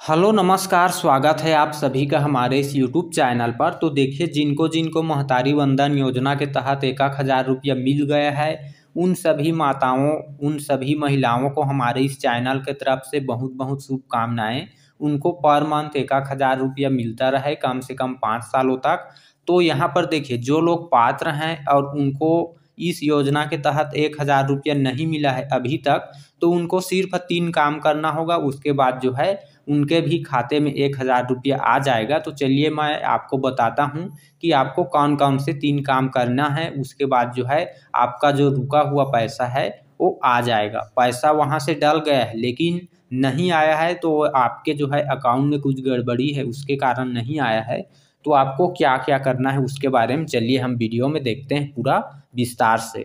Hello नमस्कार, स्वागत है आप सभी का हमारे इस यूट्यूब चैनल पर। तो देखिए, जिनको जिनको महतारी वंदन योजना के तहत 1,000 रुपया मिल गया है, उन सभी माताओं, उन सभी महिलाओं को हमारे इस चैनल की तरफ से बहुत बहुत शुभकामनाएं। उनको पर मंथ 1,000 रुपया मिलता रहे कम से कम 5 सालों तक। तो यहाँ पर देखिए, जो लोग पात्र हैं और उनको इस योजना के तहत 1,000 रुपया नहीं मिला है अभी तक, तो उनको सिर्फ 3 काम करना होगा। उसके बाद जो है उनके भी खाते में 1,000 रुपया आ जाएगा। तो चलिए मैं आपको बताता हूँ कि आपको कौन कौन से 3 काम करना है। उसके बाद जो है आपका जो रुका हुआ पैसा है वो आ जाएगा। पैसा वहाँ से डल गया है लेकिन नहीं आया है, तो आपके जो है अकाउंट में कुछ गड़बड़ी है, उसके कारण नहीं आया है। तो आपको क्या क्या करना है उसके बारे में चलिए हम वीडियो में देखते हैं पूरा विस्तार से।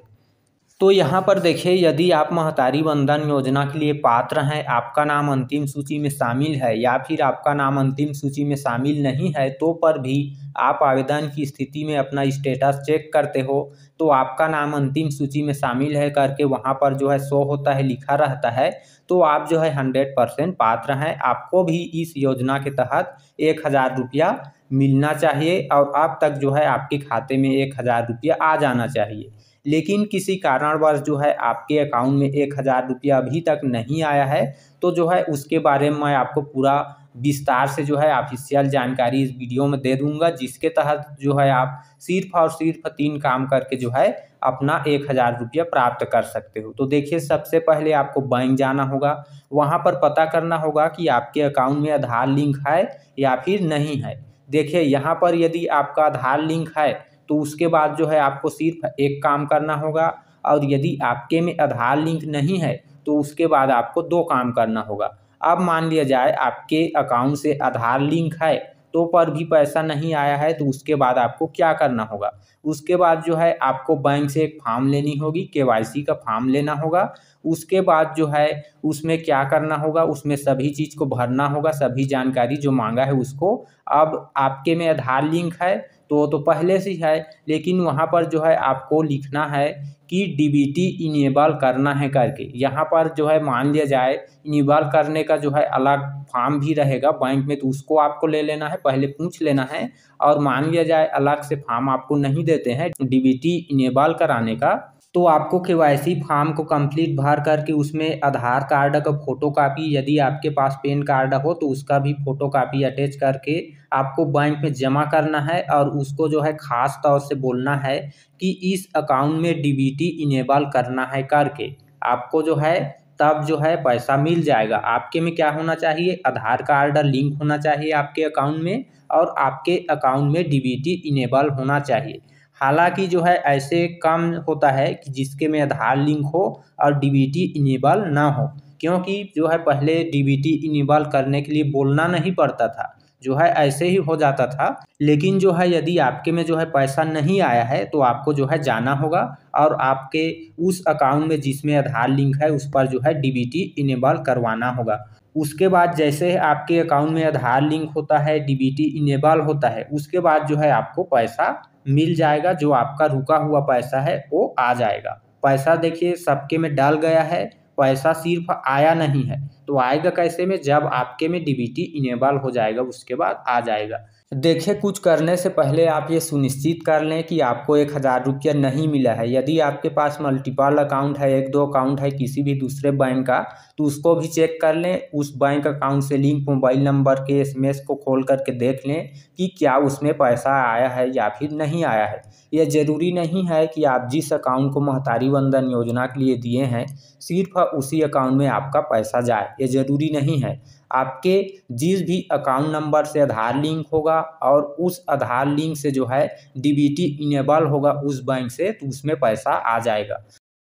तो यहाँ पर देखिए, यदि आप महतारी वंदन योजना के लिए पात्र हैं, आपका नाम अंतिम सूची में शामिल है या फिर आपका नाम अंतिम सूची में शामिल नहीं है, तो पर भी आप आवेदन की स्थिति में अपना स्टेटस चेक करते हो, तो आपका नाम अंतिम सूची में शामिल है करके वहाँ पर जो है शो होता है, लिखा रहता है। तो आप जो है 100% पात्र हैं। आपको भी इस योजना के तहत 1,000 रुपया मिलना चाहिए और अब तक जो है आपके खाते में 1,000 रुपया आ जाना चाहिए। लेकिन किसी कारणवश जो है आपके अकाउंट में 1,000 रुपया अभी तक नहीं आया है, तो जो है उसके बारे में मैं आपको पूरा विस्तार से जो है ऑफिशियल जानकारी इस वीडियो में दे दूंगा, जिसके तहत जो है आप सिर्फ और सिर्फ 3 काम करके जो है अपना 1,000 रुपया प्राप्त कर सकते हो। तो देखिए, सबसे पहले आपको बैंक जाना होगा। वहाँ पर पता करना होगा कि आपके अकाउंट में आधार लिंक है या फिर नहीं है। देखिए, यहाँ पर यदि आपका आधार लिंक है तो उसके बाद जो है आपको सिर्फ एक काम करना होगा, और यदि आपके में आधार लिंक नहीं है तो उसके बाद आपको 2 काम करना होगा। अब मान लिया जाए आपके अकाउंट से आधार लिंक है तो पर भी पैसा नहीं आया है, तो उसके बाद आपको क्या करना होगा। उसके बाद जो है आपको बैंक से एक फॉर्म लेनी होगी, केवाईसी का फॉर्म लेना होगा। उसके बाद जो है उसमें क्या करना होगा, उसमें सभी चीज़ को भरना होगा, सभी जानकारी जो मांगा है उसको। अब आपके में आधार लिंक है तो वो तो पहले से ही है, लेकिन वहाँ पर जो है आपको लिखना है कि डीबीटी इनेबल करना है करके। यहाँ पर जो है मान लिया जाए इनेबल करने का जो है अलग फॉर्म भी रहेगा बैंक में, तो उसको आपको ले लेना है, पहले पूछ लेना है। और मान लिया जाए अलग से फॉर्म आपको नहीं देते हैं डीबीटी इनेबल कराने का, तो आपको केवाईसी फॉर्म को कंप्लीट भर करके उसमें आधार कार्ड का फोटो कापी, यदि आपके पास पैन कार्ड हो तो उसका भी फोटो कापी अटैच करके आपको बैंक में जमा करना है। और उसको जो है खास तौर से बोलना है कि इस अकाउंट में डीबीटी इनेबल करना है करके। आपको जो है तब जो है पैसा मिल जाएगा। आपके में क्या होना चाहिए, आधार कार्ड लिंक होना चाहिए आपके अकाउंट में, और आपके अकाउंट में डीबीटी इनेबल होना चाहिए। हालांकि जो है ऐसे कम होता है कि जिसके में आधार लिंक हो और डीबीटी इनेबल ना हो, क्योंकि जो है पहले डीबीटी इनेबल करने के लिए बोलना नहीं पड़ता था, जो है ऐसे ही हो जाता था। लेकिन जो है यदि आपके में जो है पैसा नहीं आया है तो आपको जो है जाना होगा और आपके उस अकाउंट में जिसमें आधार लिंक है उस पर जो है डीबीटी इनेबल करवाना होगा। उसके बाद जैसे आपके अकाउंट में आधार लिंक होता है, डीबीटी इनेबल होता है, उसके बाद जो है आपको पैसा मिल जाएगा। जो आपका रुका हुआ पैसा है वो आ जाएगा। पैसा देखिए सबके में डाल गया है, पैसा सिर्फ आया नहीं है। तो आएगा कैसे में, जब आपके में डीबीटी इनेबल हो जाएगा उसके बाद आ जाएगा। देखिए, कुछ करने से पहले आप ये सुनिश्चित कर लें कि आपको 1,000 रुपया नहीं मिला है। यदि आपके पास मल्टीपल अकाउंट है, 1-2 अकाउंट है किसी भी दूसरे बैंक का, तो उसको भी चेक कर लें। उस बैंक अकाउंट से लिंक मोबाइल नंबर के एसएमएस को खोल करके देख लें कि क्या उसमें पैसा आया है या फिर नहीं आया है। यह ज़रूरी नहीं है कि आप जिस अकाउंट को महतारी वंदन योजना के लिए दिए हैं सिर्फ उसी अकाउंट में आपका पैसा जाए, ये ज़रूरी नहीं है। आपके जिस भी अकाउंट नंबर से आधार लिंक होगा और उस आधार लिंक से जो है डीबीटी इनेबल होगा उस बैंक से, तो उसमें पैसा आ जाएगा।